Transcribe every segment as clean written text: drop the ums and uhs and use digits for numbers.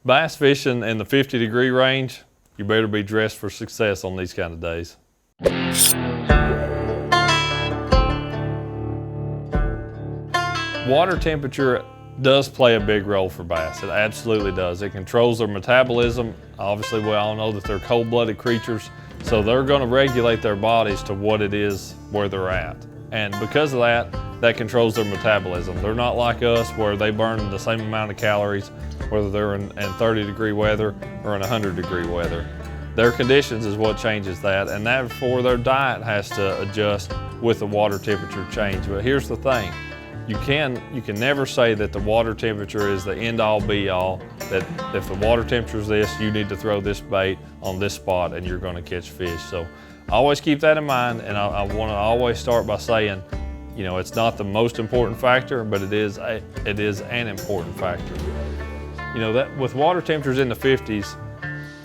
Bass fishing in the 50-degree range, you better be dressed for success on these kind of days. Water temperature does play a big role for bass. It absolutely does. It controls their metabolism. Obviously, we all know that they're cold-blooded creatures, so they're going to regulate their bodies to what it is where they're at. And because of that, that controls their metabolism. They're not like us where they burn the same amount of calories, whether they're in 30-degree weather or in 100-degree weather. Their conditions is what changes that, and therefore their diet has to adjust with the water temperature change. But here's the thing. You can never say that the water temperature is the end-all be-all, that if the water temperature is this, you need to throw this bait on this spot and you're going to catch fish. So always keep that in mind, and I want to always start by saying, you know, it's not the most important factor, but it is an important factor. You know, that with water temperatures in the 50s,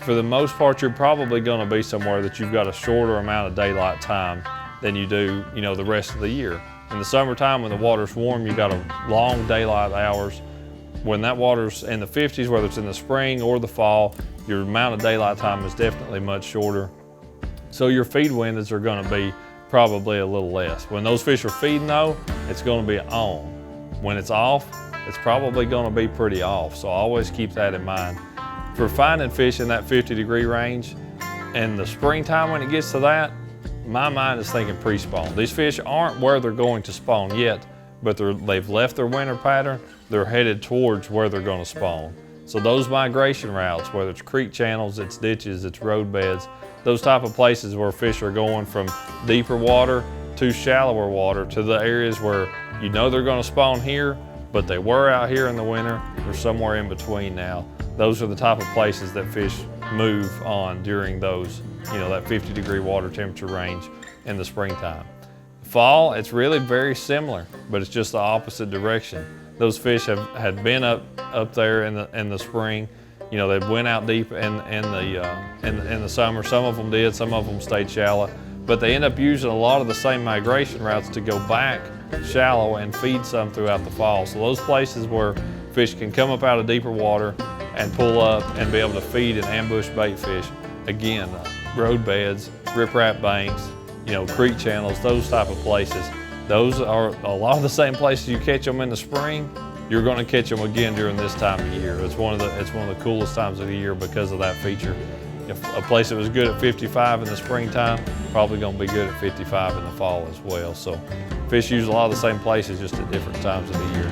for the most part, you're probably going to be somewhere that you've got a shorter amount of daylight time than you do, you know, the rest of the year. In the summertime, when the water's warm, you've got a long daylight hours. When that water's in the 50s, whether it's in the spring or the fall, your amount of daylight time is definitely much shorter. So your feed windows are going to be probably a little less. When those fish are feeding though, it's going to be on. When it's off, it's probably going to be pretty off. So always keep that in mind. For finding fish in that 50-degree range, in the springtime when it gets to that, my mind is thinking pre-spawn. These fish aren't where they're going to spawn yet, but they've left their winter pattern. They're headed towards where they're going to spawn. So those migration routes, whether it's creek channels, it's ditches, it's road beds, those type of places where fish are going from deeper water to shallower water to the areas where you know they're going to spawn here, but they were out here in the winter, or somewhere in between now. Those are the type of places that fish move on during those, you know, that 50-degree water temperature range in the springtime. Fall, it's really very similar, but it's just the opposite direction. Those fish had been up there in the spring. You know, they went out deep in the summer. Some of them did, some of them stayed shallow, but they end up using a lot of the same migration routes to go back shallow and feed some throughout the fall. So those places where fish can come up out of deeper water and pull up and be able to feed and ambush bait fish. Again, road beds, riprap banks, you know, creek channels, those type of places. Those are a lot of the same places you catch them in the spring. You're going to catch them again during this time of year. It's one of the coolest times of the year because of that feature. If a place that was good at 55 in the springtime, probably going to be good at 55 in the fall as well. So fish use a lot of the same places, just at different times of the year.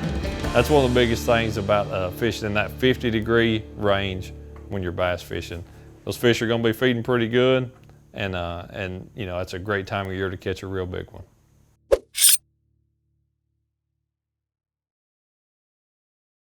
That's one of the biggest things about fishing in that 50-degree range when you're bass fishing. Those fish are going to be feeding pretty good, and you know, it's a great time of year to catch a real big one.